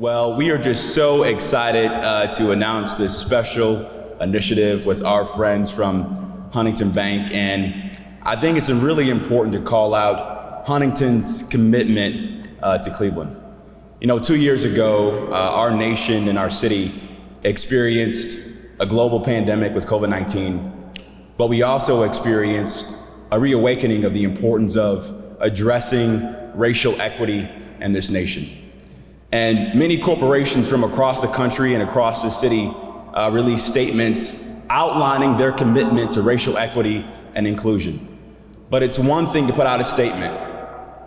Well, we are just so excited to announce this special initiative with our friends from Huntington Bank, and I think it's really important to call out Huntington's commitment to Cleveland. 2 years ago, our nation and our city experienced a global pandemic with COVID-19, but we also experienced a reawakening of the importance of addressing racial equity in this nation. And many corporations from across the country and across the city released statements outlining their commitment to racial equity and inclusion. But it's one thing to put out a statement.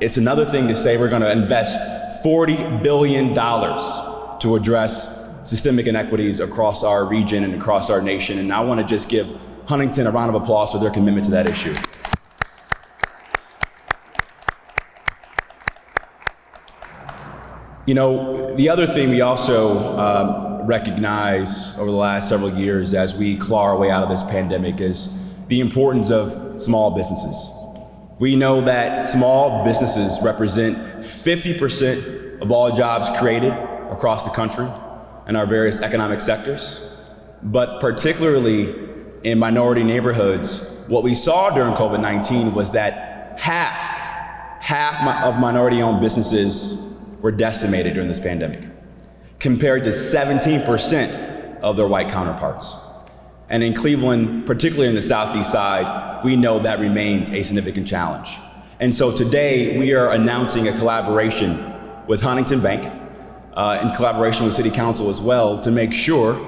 It's another thing to say we're going to invest $40 billion to address systemic inequities across our region and across our nation. And I want to just give Huntington a round of applause for their commitment to that issue. The other thing we also recognize over the last several years as we claw our way out of this pandemic is the importance of small businesses. We know that small businesses represent 50% of all jobs created across the country in our various economic sectors, but particularly in minority neighborhoods, what we saw during COVID-19 was that half of minority-owned businesses were decimated during this pandemic, compared to 17% of their white counterparts. And in Cleveland, particularly in the southeast side, we know that remains a significant challenge. And so today, we are announcing a collaboration with Huntington Bank, in collaboration with City Council as well, to make sure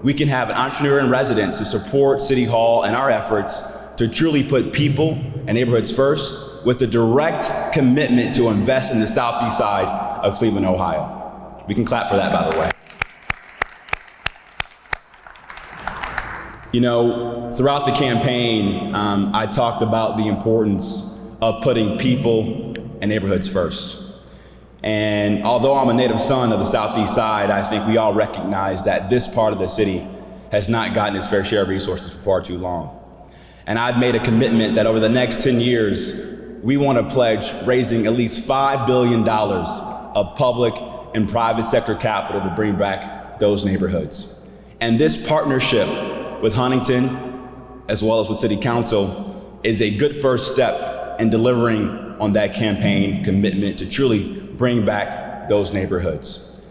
we can have an entrepreneur in residence to support City Hall and our efforts to truly put people and neighborhoods first, with a direct commitment to invest in the southeast side of Cleveland, Ohio. We can clap for that, by the way. Throughout the campaign, I talked about the importance of putting people and neighborhoods first. And although I'm a native son of the southeast side, I think we all recognize that this part of the city has not gotten its fair share of resources for far too long. And I've made a commitment that over the next 10 years, we want to pledge raising at least $5 billion of public and private sector capital to bring back those neighborhoods. And this partnership with Huntington, as well as with City Council, is a good first step in delivering on that campaign commitment to truly bring back those neighborhoods.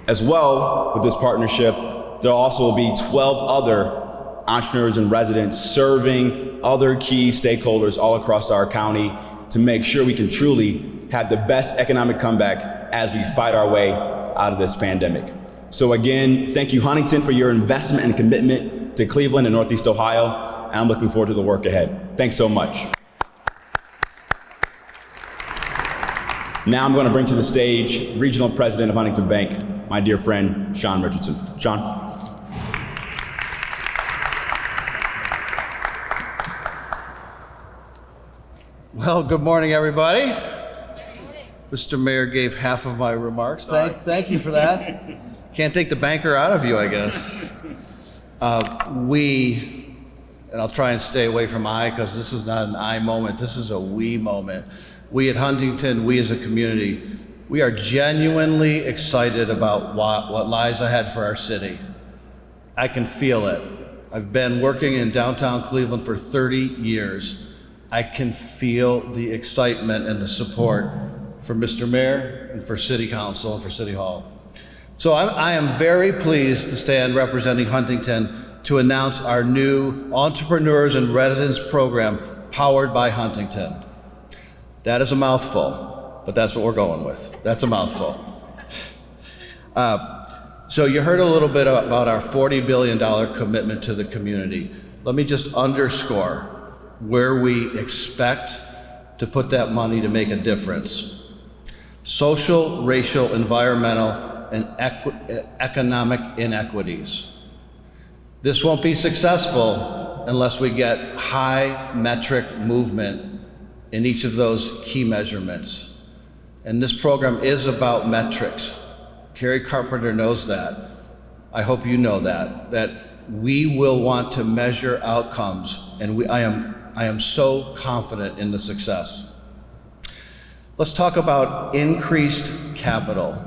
As well, with this partnership, there also will be 12 other entrepreneurs and residents serving other key stakeholders all across our county to make sure we can truly have the best economic comeback as we fight our way out of this pandemic. So again, thank you, Huntington, for your investment and commitment to Cleveland and Northeast Ohio, and I'm looking forward to the work ahead. Thanks so much. Now I'm going to bring to the stage Regional President of Huntington Bank, my dear friend, Sean Richardson. Sean. Well, good morning, everybody. Mr. Mayor gave half of my remarks. Thank you for that. Can't take the banker out of you, I guess. And I'll try and stay away from I, because this is not an I moment, this is a we moment. We at Huntington, we as a community, we are genuinely excited about what lies ahead for our city. I can feel it. I've been working in downtown Cleveland for 30 years. I can feel the excitement and the support for Mr. Mayor and for City Council and for City Hall. So I am very pleased to stand representing Huntington to announce our new Entrepreneurs in Residence program powered by Huntington. That is a mouthful, but that's what we're going with. That's a mouthful. So you heard a little bit about our $40 billion commitment to the community. Let me just underscore where we expect to put that money to make a difference. Social, racial, environmental, and economic inequities. This won't be successful unless we get high metric movement in each of those key measurements. And this program is about metrics. Carrie Carpenter knows that. I hope you know that we will want to measure outcomes, and I am so confident in the success. Let's talk about increased capital.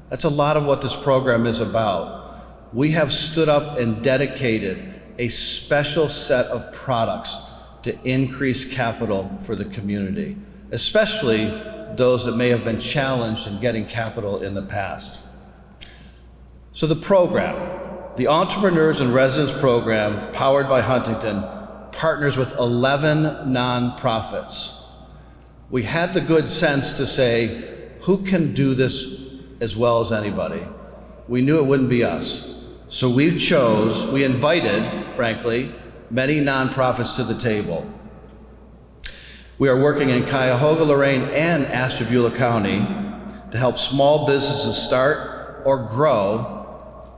That's a lot of what this program is about. We have stood up and dedicated a special set of products to increase capital for the community, especially those that may have been challenged in getting capital in the past. So the program, the Entrepreneurs in Residence program, powered by Huntington, partners with 11 nonprofits. We had the good sense to say, who can do this as well as anybody? We knew it wouldn't be us. So we invited, frankly, many nonprofits to the table. We are working in Cuyahoga, Lorain, and Ashtabula County to help small businesses start or grow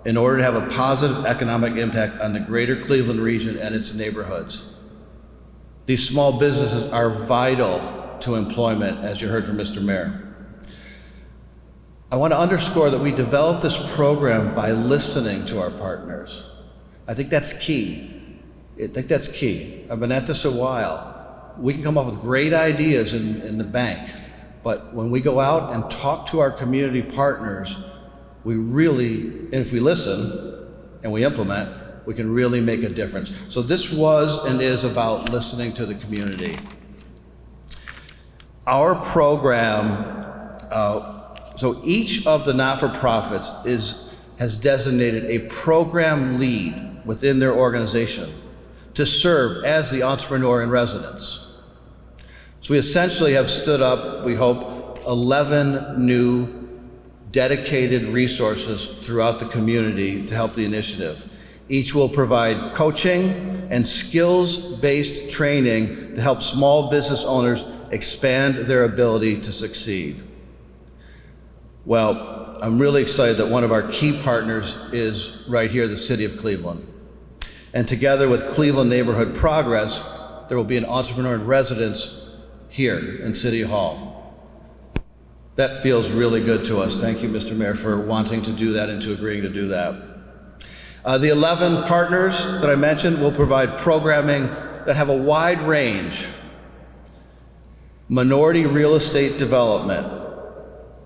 in order to have a positive economic impact on the greater Cleveland region and its neighborhoods. These small businesses are vital to employment, as you heard from Mr. Mayor. I want to underscore that we developed this program by listening to our partners. I think that's key. I've been at this a while. We can come up with great ideas in the bank, but when we go out and talk to our community partners, we really, and if we listen and we implement, we can really make a difference. So this was and is about listening to the community. Our program, so each of the not-for-profits has designated a program lead within their organization to serve as the entrepreneur in residence. So we essentially have stood up, we hope, 11 new dedicated resources throughout the community to help the initiative. Each will provide coaching and skills-based training to help small business owners expand their ability to succeed. Well, I'm really excited that one of our key partners is right here, the City of Cleveland. And together with Cleveland Neighborhood Progress, there will be an entrepreneur in residence here in City Hall. That feels really good to us. Thank you, Mr. Mayor, for wanting to do that and to agreeing to do that. The 11 partners that I mentioned will provide programming that have a wide range. Minority real estate development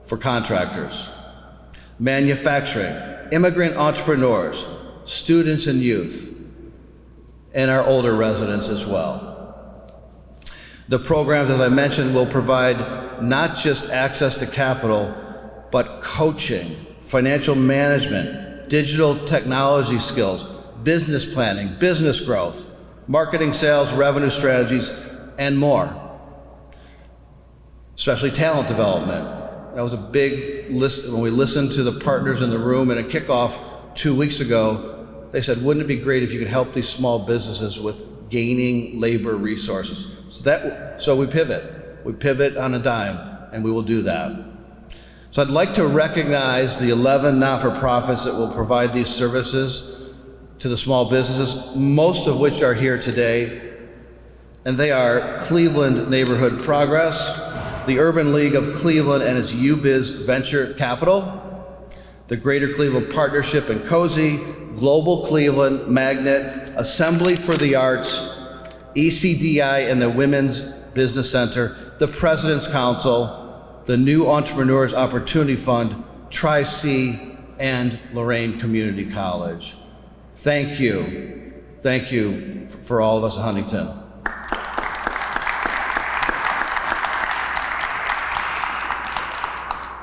for contractors, manufacturing, immigrant entrepreneurs, students and youth, and our older residents as well. The programs, as I mentioned, will provide not just access to capital, but coaching, financial management, digital technology skills, business planning, business growth, marketing, sales, revenue strategies, and more. Especially talent development. That was a big list. When we listened to the partners in the room in a kickoff 2 weeks ago, they said, wouldn't it be great if you could help these small businesses with gaining labor resources? So we pivot on a dime, and we will do that. So I'd like to recognize the 11 not-for-profits that will provide these services to the small businesses, most of which are here today. And they are Cleveland Neighborhood Progress, the Urban League of Cleveland and its UBiz Venture Capital, the Greater Cleveland Partnership and Cozy, Global Cleveland, Magnet, Assembly for the Arts, ECDI and the Women's Business Center, the President's Council, the New Entrepreneurs Opportunity Fund, Tri-C, and Lorain Community College. Thank you. Thank you for all of us at Huntington.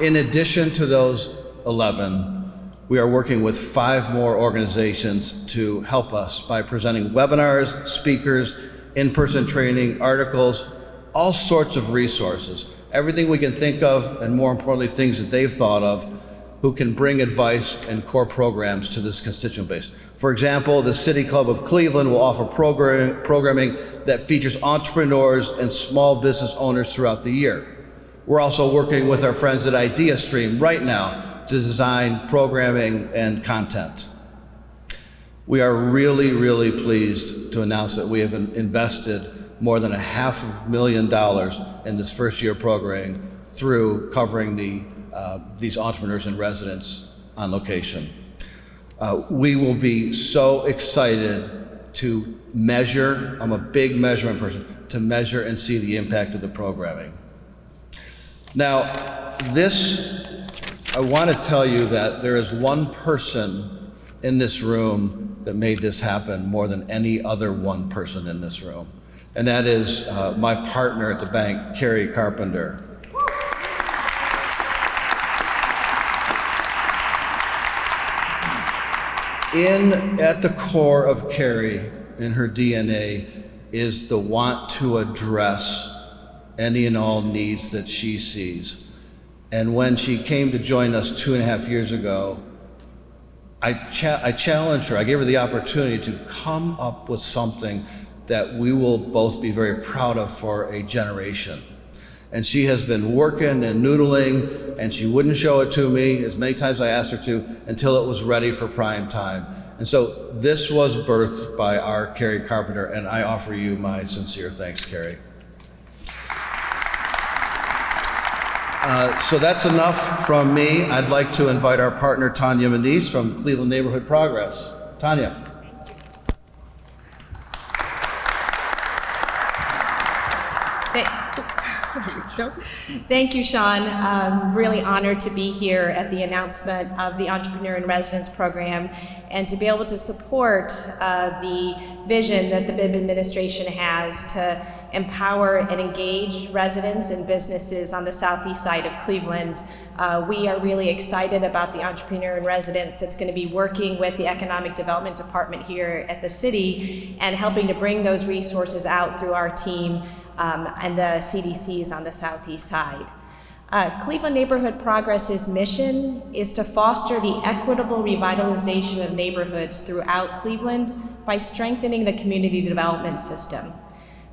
In addition to those 11, we are working with 5 more organizations to help us by presenting webinars, speakers, in-person training, articles, all sorts of resources, everything we can think of, and more importantly, things that they've thought of, who can bring advice and core programs to this constituent base. For example, the City Club of Cleveland will offer programming that features entrepreneurs and small business owners throughout the year. We're also working with our friends at IdeaStream right now to design programming and content. We are really, really pleased to announce that we have invested more than $500,000 in this first year programming through covering these entrepreneurs in residence on location. We will be so excited to measure, I'm a big measurement person, to measure and see the impact of the programming. Now, this I want to tell you that there is one person in this room that made this happen more than any other one person in this room. And that is my partner at the bank, Carrie Carpenter. At the core of Carrie, in her DNA, is the want to address any and all needs that she sees. And when she came to join us 2.5 years ago, I challenged her, I gave her the opportunity to come up with something that we will both be very proud of for a generation. And she has been working and noodling, and she wouldn't show it to me as many times as I asked her to until it was ready for prime time. And so this was birthed by our Carrie Carpenter, and I offer you my sincere thanks, Carrie. So that's enough from me. I'd like to invite our partner, Tanya Manise from Cleveland Neighborhood Progress. Tanya. Thank you, Sean. I'm really honored to be here at the announcement of the Entrepreneur in Residence program and to be able to support the vision that the Bibb administration has to empower and engage residents and businesses on the southeast side of Cleveland. We are really excited about the Entrepreneur in Residence that's going to be working with the Economic Development Department here at the city and helping to bring those resources out through our team and the CDCs on the southeast side. Cleveland Neighborhood Progress's mission is to foster the equitable revitalization of neighborhoods throughout Cleveland by strengthening the community development system.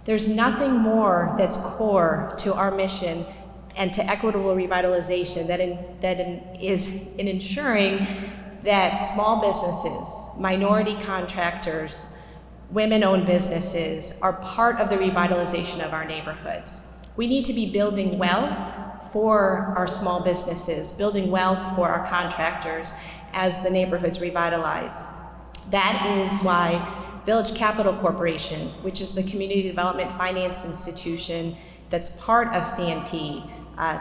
There's nothing more that's core to our mission and to equitable revitalization that is in ensuring that small businesses, minority contractors, women-owned businesses are part of the revitalization of our neighborhoods. We need to be building wealth for our small businesses, building wealth for our contractors as the neighborhoods revitalize. That is why Village Capital Corporation, which is the community development finance institution that's part of CNP,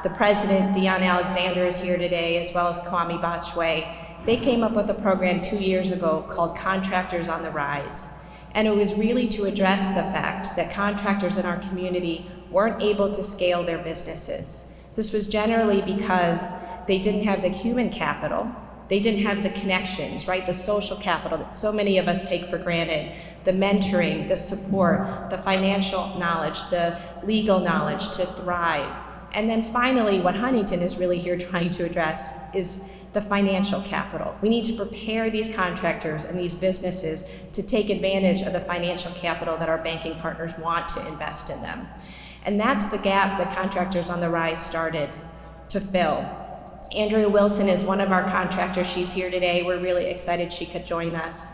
the president, Dion Alexander, is here today, as well as Kwame Bachwe. They came up with a program 2 years ago called Contractors on the Rise. And it was really to address the fact that contractors in our community weren't able to scale their businesses. This was generally because they didn't have the human capital, they didn't have the connections, right? The social capital that so many of us take for granted, the mentoring, the support, the financial knowledge, the legal knowledge to thrive. And then finally, what Huntington is really here trying to address is the financial capital. We need to prepare these contractors and these businesses to take advantage of the financial capital that our banking partners want to invest in them. And that's the gap that Contractors on the Rise started to fill. Andrea Wilson is one of our contractors. She's here today. We're really excited she could join us.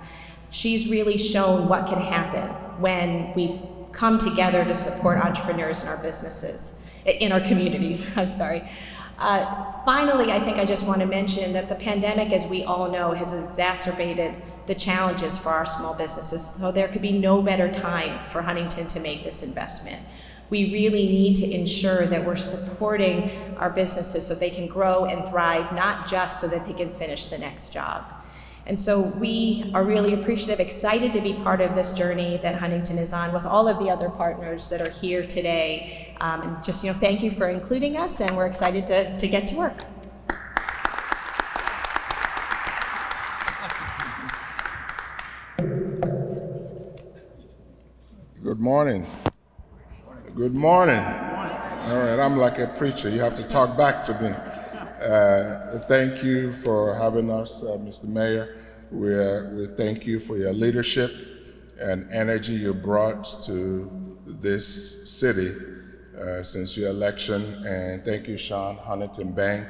She's really shown what can happen when we come together to support entrepreneurs in our businesses, in our communities, I'm sorry. Finally, I think I just want to mention that the pandemic, as we all know, has exacerbated the challenges for our small businesses. So there could be no better time for Huntington to make this investment. We really need to ensure that we're supporting our businesses so they can grow and thrive, not just so that they can finish the next job. And so we are really appreciative, excited to be part of this journey that Huntington is on with all of the other partners that are here today. And just, thank you for including us, and we're excited to get to work. Good morning. Good morning. All right, I'm like a preacher. You have to talk back to me. Thank you for having us, Mr. Mayor. We thank you for your leadership and energy you brought to this city since your election. And thank you, Sean, Huntington Bank,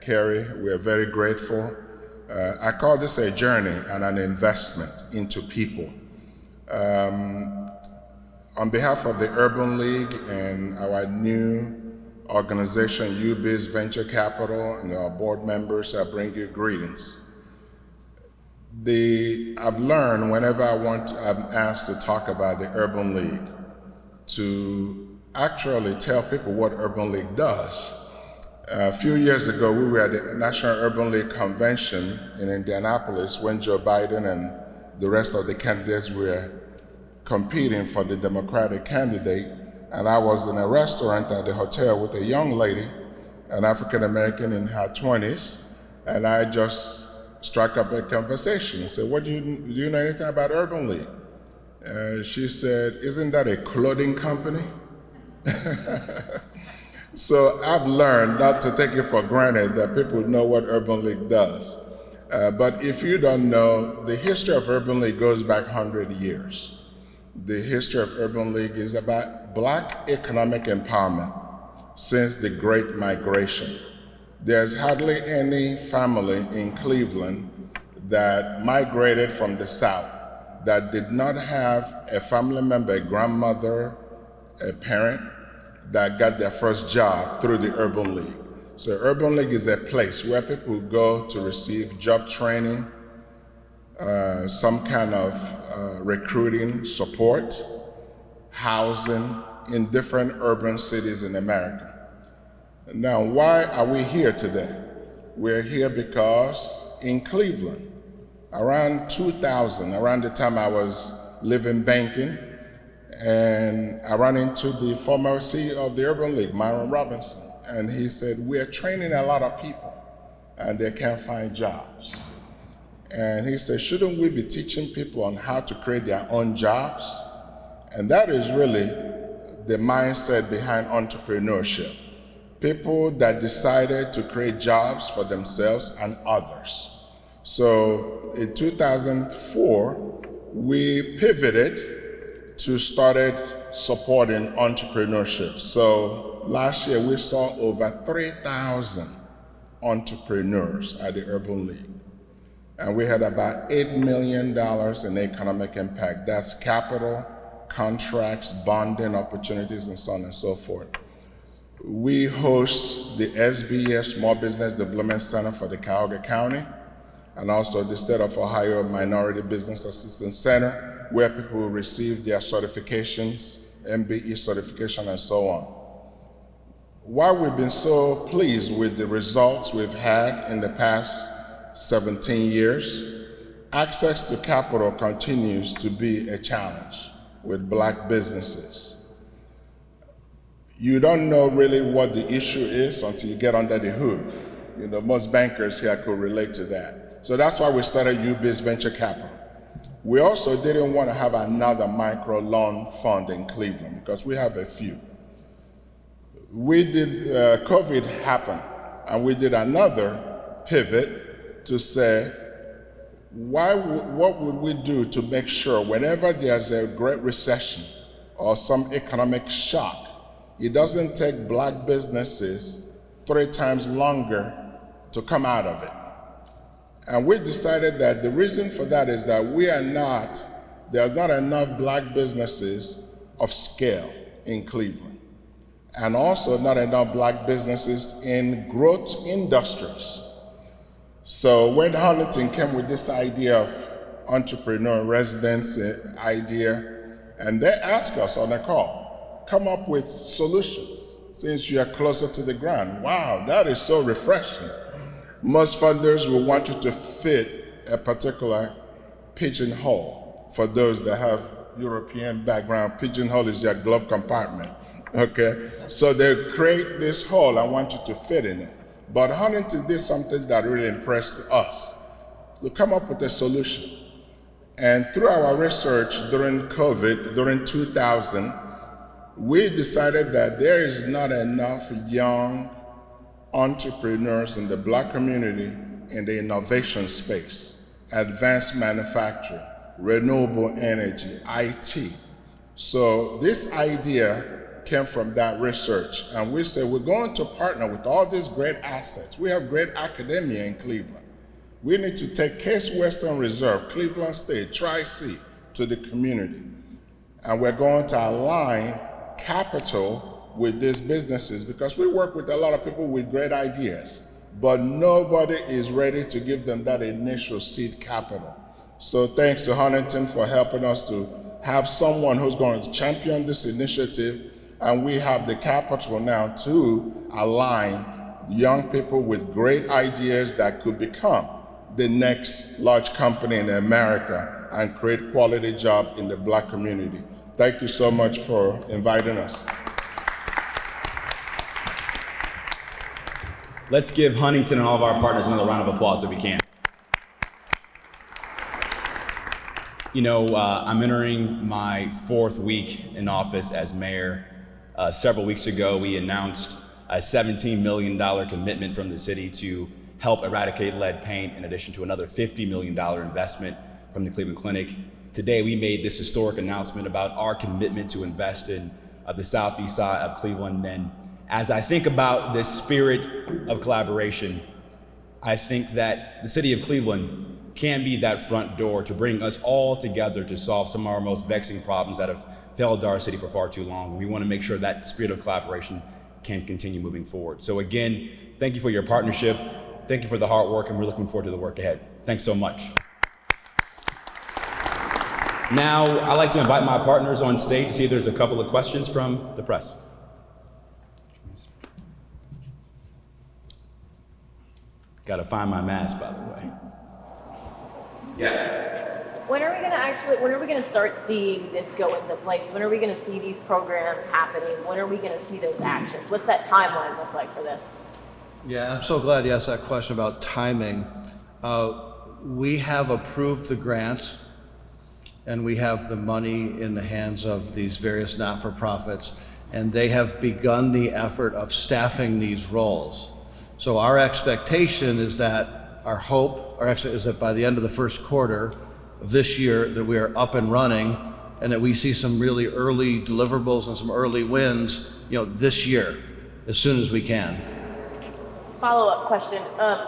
Carrie. We're very grateful. I call this a journey and an investment into people. On behalf of the Urban League and our new organization, UBIZ Venture Capital, and our board members, I bring you greetings. I've learned whenever I'm asked to talk about the Urban League, to actually tell people what Urban League does. A few years ago, we were at the National Urban League Convention in Indianapolis when Joe Biden and the rest of the candidates were competing for the Democratic candidate. And I was in a restaurant at the hotel with a young lady, an African American in her 20s, and I just struck up a conversation. I said, do you know anything about Urban League? She said, isn't that a clothing company? So I've learned not to take it for granted that people know what Urban League does. But if you don't know, the history of Urban League goes back 100 years. The history of Urban League is about Black economic empowerment since the Great Migration. There's hardly any family in Cleveland that migrated from the South that did not have a family member, a grandmother, a parent, that got their first job through the Urban League. So Urban League is a place where people go to receive job training, some kind of recruiting support, housing in different urban cities in America. Now, why are we here today? We're here because in Cleveland, around 2000, around the time I was living banking, and I ran into the former CEO of the Urban League, Myron Robinson, and he said, we're training a lot of people and they can't find jobs. And he said, shouldn't we be teaching people on how to create their own jobs? And that is really the mindset behind entrepreneurship. People that decided to create jobs for themselves and others. So in 2004, we pivoted to started supporting entrepreneurship. So last year we saw over 3,000 entrepreneurs at the Urban League. And we had about $8 million in economic impact. That's capital, contracts, bonding opportunities, and so on and so forth. We host the SBA Small Business Development Center for the Cuyahoga County, and also the State of Ohio Minority Business Assistance Center, where people will receive their certifications, MBE certification, and so on. Why we've been so pleased with the results we've had in the past 17 years, access to capital continues to be a challenge with Black businesses. You don't know really what the issue is until you get under the hood. You know, most bankers here could relate to that. So that's why we started UBIZ Venture Capital. We also didn't want to have another micro loan fund in Cleveland because we have a few. We did, COVID happened, and we did another pivot to say, what would we do to make sure whenever there's a great recession or some economic shock, it doesn't take Black businesses 3 times longer to come out of it. And we decided that the reason for that is that there's not enough Black businesses of scale in Cleveland, and also not enough Black businesses in growth industries. So when Huntington came with this idea of entrepreneur residence idea, and they asked us on a call, come up with solutions since you are closer to the ground. Wow, that is so refreshing. Most funders will want you to fit a particular pigeonhole. For those that have European background, pigeonhole is your glove compartment, okay? So they create this hole and want you to fit in it. But Huntington did something that really impressed us. We come up with a solution. And through our research during COVID, during 2000, we decided that there is not enough young entrepreneurs in the Black community in the innovation space, advanced manufacturing, renewable energy, IT. So this idea came from that research, and we said we're going to partner with all these great assets. We have great academia in Cleveland. We need to take Case Western Reserve, Cleveland State, Tri-C to the community, and we're going to align capital with these businesses, because we work with a lot of people with great ideas, but nobody is ready to give them that initial seed capital. So thanks to Huntington for helping us to have someone who's going to champion this initiative, and we have the capital now to align young people with great ideas that could become the next large company in America and create quality job in the Black community. Thank you so much for inviting us. Let's give Huntington and all of our partners another round of applause if we can. You know, I'm entering my 4th week in office as mayor. Several weeks ago, we announced a $17 million commitment from the city to help eradicate lead paint, in addition to another $50 million investment from the Cleveland Clinic. Today, we made this historic announcement about our commitment to invest in the southeast side of Cleveland. And as I think about this spirit of collaboration, I think that the city of Cleveland can be that front door to bring us all together to solve some of our most vexing problems that have failed our city for far too long. We want to make sure that spirit of collaboration can continue moving forward. So again, thank you for your partnership. Thank you for the hard work, and we're looking forward to the work ahead. Thanks so much. Now, I'd like to invite my partners on stage to see if there's a couple of questions from the press. Got to find my mask, by the way. Yes. When are we going to start seeing this go into place? When are we going to see these programs happening? When are we going to see those actions? What's that timeline look like for this? Yeah, I'm so glad you asked that question about timing. We have approved the grants, and we have the money in the hands of these various not-for-profits, and they have begun the effort of staffing these roles. So our expectation is that is that by the end of the first quarter of this year, that we are up and running, and that we see some really early deliverables and some early wins, this year, as soon as we can. Follow-up question.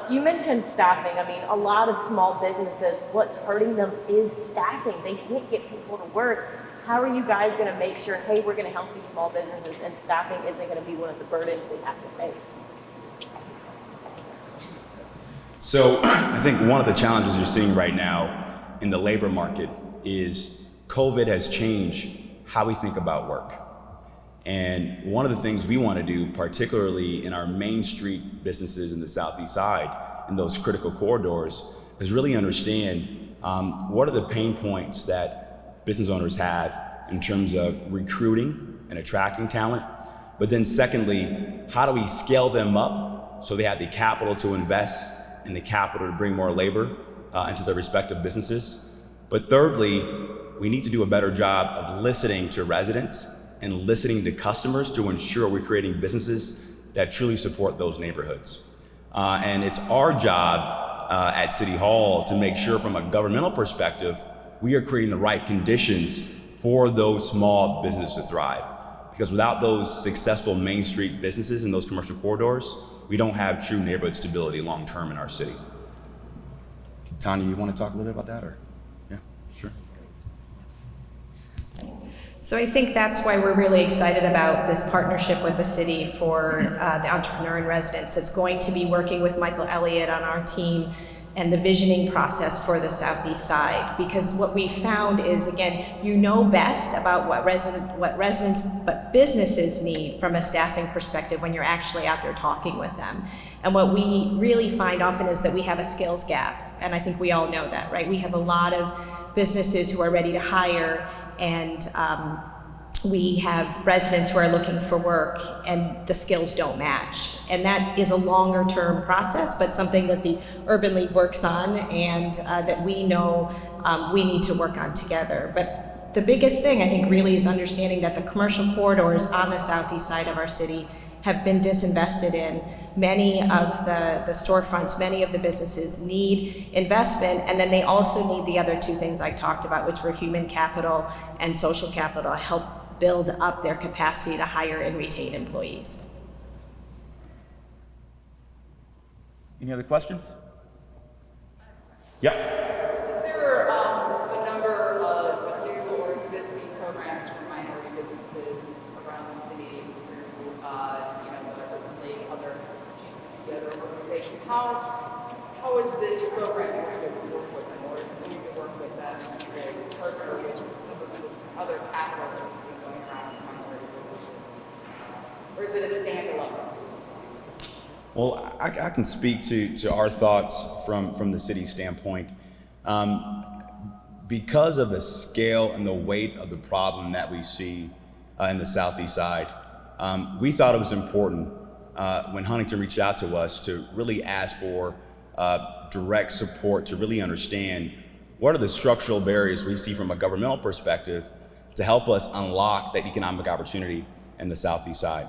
You mentioned staffing. I mean, a lot of small businesses, what's hurting them is staffing. They can't get people to work. How are you guys going to make sure, hey, we're going to help these small businesses, and staffing isn't going to be one of the burdens they have to face? So I think one of the challenges you're seeing right now in the labor market is COVID has changed how we think about work. And one of the things we want to do, particularly in our Main Street businesses in the southeast side, in those critical corridors, is really understand what are the pain points that business owners have in terms of recruiting and attracting talent. But then secondly, how do we scale them up so they have the capital to invest and the capital to bring more labor into their respective businesses. But thirdly, we need to do a better job of listening to residents and listening to customers to ensure we're creating businesses that truly support those neighborhoods. And it's our job at City Hall to make sure from a governmental perspective, we are creating the right conditions for those small businesses to thrive. Because without those successful Main Street businesses in those commercial corridors, we don't have true neighborhood stability long term in our city. Tanya, you want to talk a little bit about that, or? Yeah, sure. So I think that's why we're really excited about this partnership with the city for the Entrepreneur in Residence. It's going to be working with Michael Elliott on our team and the visioning process for the southeast side, because what we found is, again, you know best about what residents but businesses need from a staffing perspective when you're actually out there talking with them. And what we really find often is that we have a skills gap, and I think we all know that, right? We have a lot of businesses who are ready to hire, and we have residents who are looking for work, and the skills don't match. And that is a longer term process, but something that the Urban League works on, and that we know we need to work on together. But the biggest thing, I think, really is understanding that the commercial corridors on the southeast side of our city have been disinvested in. Many of the storefronts, many of the businesses need investment, and then they also need the other two things I talked about, which were human capital and social capital, to help build up their capacity to hire and retain employees. Any other questions? Yeah. There are a number of new or existing programs for minority businesses around the city through, the Urban League, other GCP organizations. How is this program going to work with them, or is it going to work with them to partner with some of this other capital that we see going around minority businesses? Or is it a standalone? Well, I can speak to our thoughts from the city standpoint. Because of the scale and the weight of the problem that we see in the southeast side, we thought it was important when Huntington reached out to us to really ask for direct support to really understand what are the structural barriers we see from a governmental perspective to help us unlock that economic opportunity in the southeast side.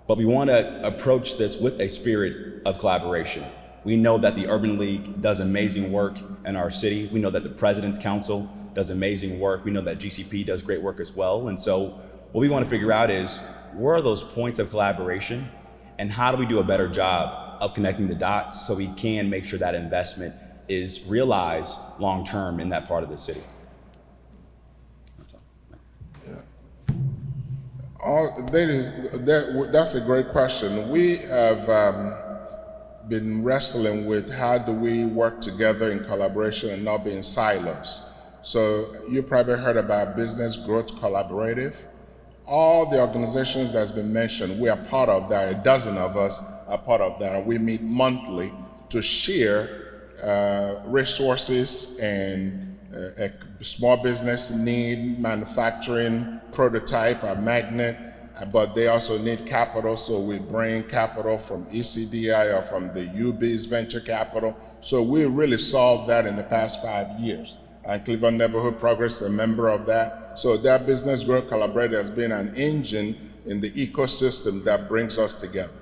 But we want to approach this with a spirit of collaboration. We know that the Urban League does amazing work in our city. We know that the President's Council does amazing work. We know that GCP does great work as well. And so what we want to figure out is, where are those points of collaboration, and how do we do a better job of connecting the dots so we can make sure that investment is realized long-term in that part of the city? That's a great question. We have been wrestling with how do we work together in collaboration and not be in silos. So you probably heard about Business Growth Collaborative. All the organizations that's been mentioned, we are part of that. A dozen of us are part of that. And we meet monthly to share resources and a small business need, manufacturing, prototype, a magnet, but they also need capital, so we bring capital from ECDI or from the UB's venture capital. So we really solved that in the past 5 years. And Cleveland Neighborhood Progress is a member of that. So that Business Growth Collaborator has been an engine in the ecosystem that brings us together.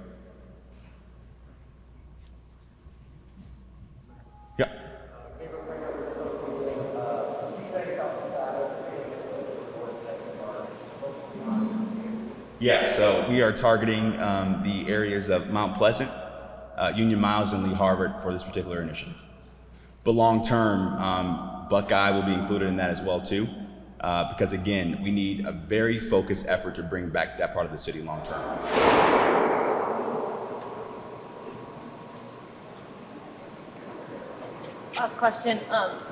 Yeah. Yeah, so we are targeting the areas of Mount Pleasant, Union Miles, and Lee Harvard for this particular initiative. But long term, Buckeye will be included in that as well too, because again, we need a very focused effort to bring back that part of the city long term. Last question.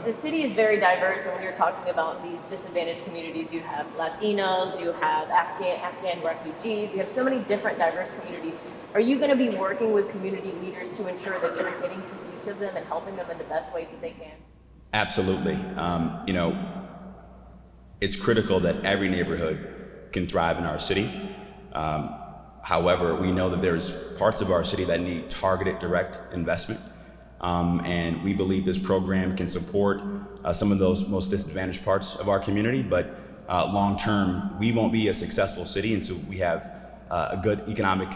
The city is very diverse, and when you're talking about these disadvantaged communities, you have Latinos, you have Afghan refugees, you have so many different diverse communities. Are you going to be working with community leaders to ensure that you're getting to each of them and helping them in the best ways that they can? Absolutely. It's critical that every neighborhood can thrive in our city. However, we know that there's parts of our city that need targeted direct investment. And we believe this program can support some of those most disadvantaged parts of our community, but long term, we won't be a successful city until we have a good economic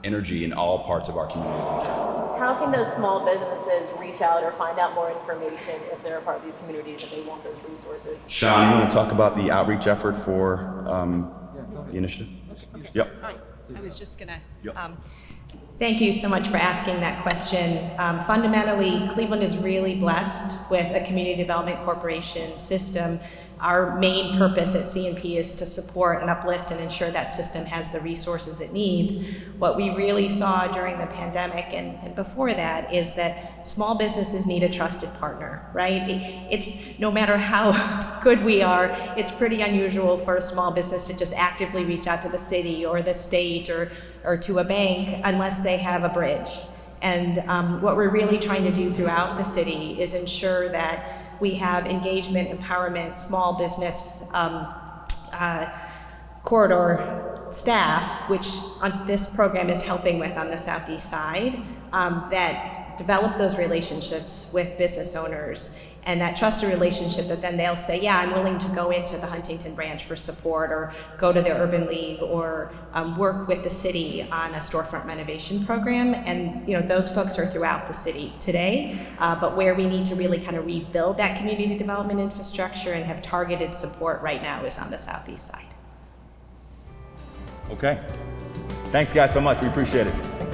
energy in all parts of our community long term. How can those small businesses reach out or find out more information if they're a part of these communities and they want those resources? Sean, you want to talk about the outreach effort for the initiative? Okay. Yep. I was just gonna. Thank you so much for asking that question. Fundamentally, Cleveland is really blessed with a community development corporation system. Our main purpose at CNP is to support and uplift and ensure that system has the resources it needs. What we really saw during the pandemic and before that is that small businesses need a trusted partner, right? It's no matter how good we are, it's pretty unusual for a small business to just actively reach out to the city or the state or to a bank unless they have a bridge. And what we're really trying to do throughout the city is ensure that we have engagement, empowerment, small business corridor staff, which this program is helping with on the southeast side, that develop those relationships with business owners, and that trusted relationship that then they'll say, yeah, I'm willing to go into the Huntington branch for support, or go to the Urban League, or work with the city on a storefront renovation program. And those folks are throughout the city today, but where we need to really kind of rebuild that community development infrastructure and have targeted support right now is on the southeast side. Okay. Thanks guys so much, we appreciate it.